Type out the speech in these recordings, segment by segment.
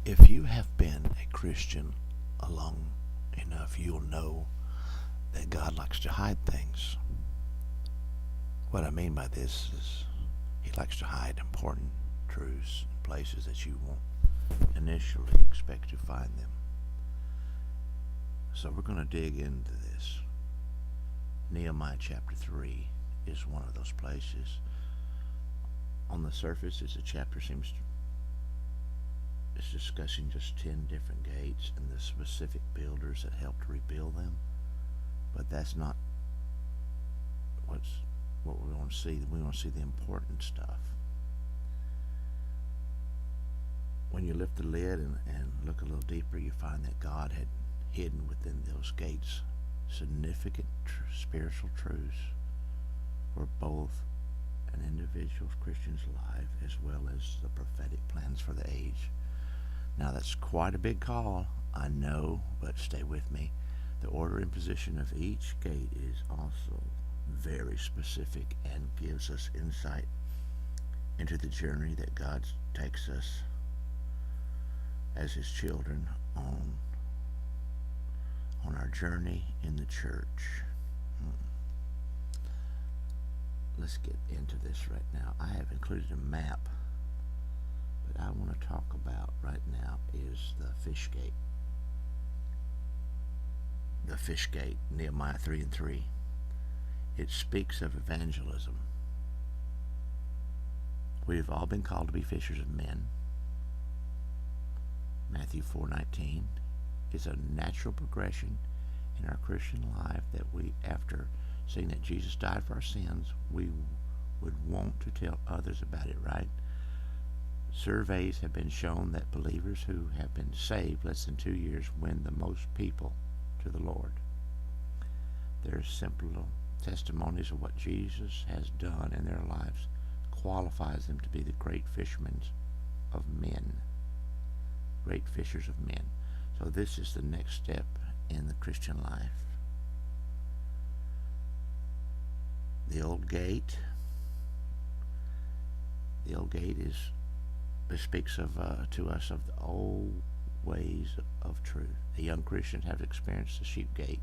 If you have been a Christian long enough, you'll know that God likes to hide things. What I mean by this is He likes to hide important truths in places that you won't initially expect to find them. So we're going to dig into this. Nehemiah chapter 3 is one of those places. On the surface, it's a chapter it's discussing just 10 different gates and the specific builders that helped rebuild them. But that's not what's what we want to see. We want to see the important stuff. When you lift the lid and look a little deeper, you find that God had hidden within those gates significant spiritual truths for both an individual Christian's life as well as the prophetic plans for the age. Now that's quite a big call, I know, but stay with me. The order and position of each gate is also very specific and gives us insight into the journey that God takes us as His children on our journey in the church. Let's get into this right now. I have included a map, but I want to talk about right now is the fish gate. The fish gate, Nehemiah 3 and 3. It speaks of evangelism. We have all been called to be fishers of men. Matthew 4:19 is a natural progression in our Christian life that we, after seeing that Jesus died for our sins, we would want to tell others about it, right? Surveys have been shown that believers who have been saved less than 2 years win the most people to the Lord. Their simple testimonies of what Jesus has done in their lives qualifies them to be the great fishermen of men. Great fishers of men. So this is the next step in the Christian life. The old gate. The old gate speaks of to us of the old ways of truth. The young Christians have experienced the sheep gate,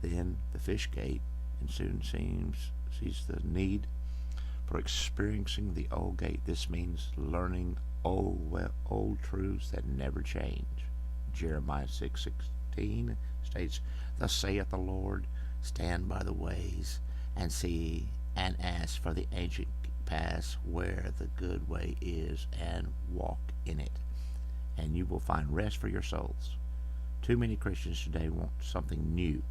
then the fish gate, and soon sees the need for experiencing the old gate. This means learning old truths that never change. Jeremiah 6:16 states, "Thus saith the Lord, stand by the ways and see and ask for the ancient paths where the good way is, and walk in it, and you will find rest for your souls." Too many Christians today want something new,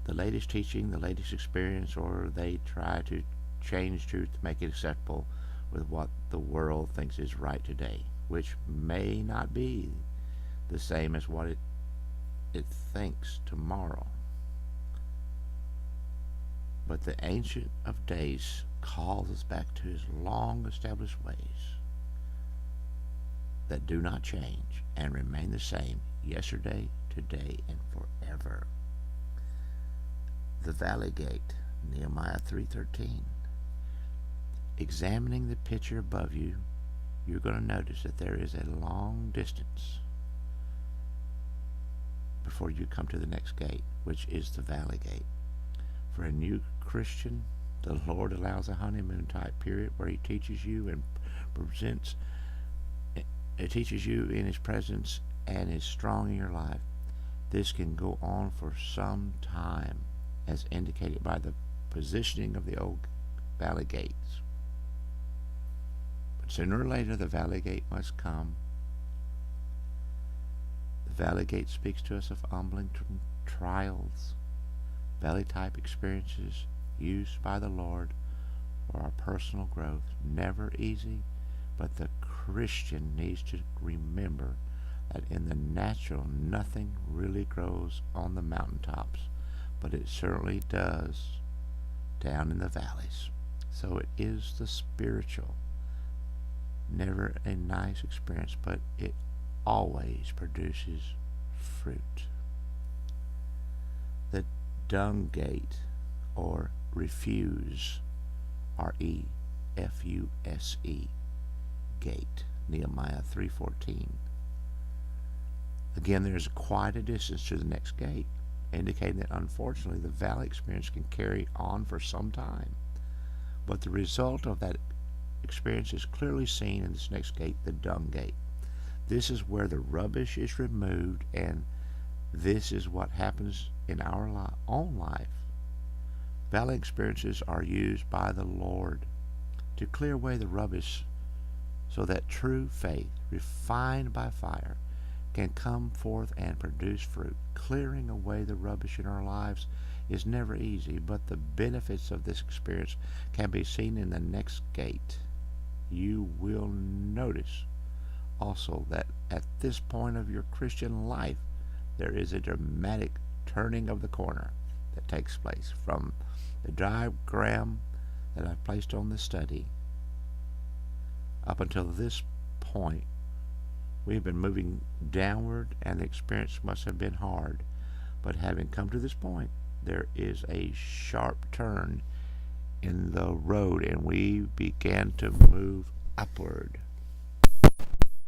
the latest teaching, the latest experience, or they try to change truth to make it acceptable with what the world thinks is right today, which may not be the same as what it thinks tomorrow. But the Ancient of Days calls us back to His long established ways that do not change and remain the same yesterday, today, and forever. The Valley Gate, Nehemiah 3:13. Examining the picture above you, you're going to notice that there is a long distance before you come to the next gate, which is the Valley Gate. For a new Christian, the Lord allows a honeymoon type period where He teaches you and presents. It teaches you in His presence and is strong in your life. This can go on for some time, as indicated by the positioning of the old Valley Gates. But sooner or later, the Valley Gate must come. The Valley Gate speaks to us of humbling trials, valley-type experiences used by the Lord for our personal growth. Never easy, but the Christian needs to remember that in the natural, nothing really grows on the mountaintops, but it certainly does down in the valleys. So it is the spiritual. Never a nice experience, but it always produces fruit. The dung gate, or refuse, Refuse gate, Nehemiah 3:14. Again, there is quite a distance to the next gate, indicating that unfortunately the valley experience can carry on for some time. But the result of that experience is clearly seen in this next gate, the dung gate. This is where the rubbish is removed, and this is what happens in our own life. Valley experiences are used by the Lord to clear away the rubbish so that true faith, refined by fire, can come forth and produce fruit. Clearing away the rubbish in our lives is never easy, but the benefits of this experience can be seen in the next gate. You will notice also that at this point of your Christian life, there is a dramatic turning of the corner that takes place from the diagram that I've placed on the study. Up until this point, we have been moving downward, and the experience must have been hard. But having come to this point, there is a sharp turn in the road, and we began to move upward.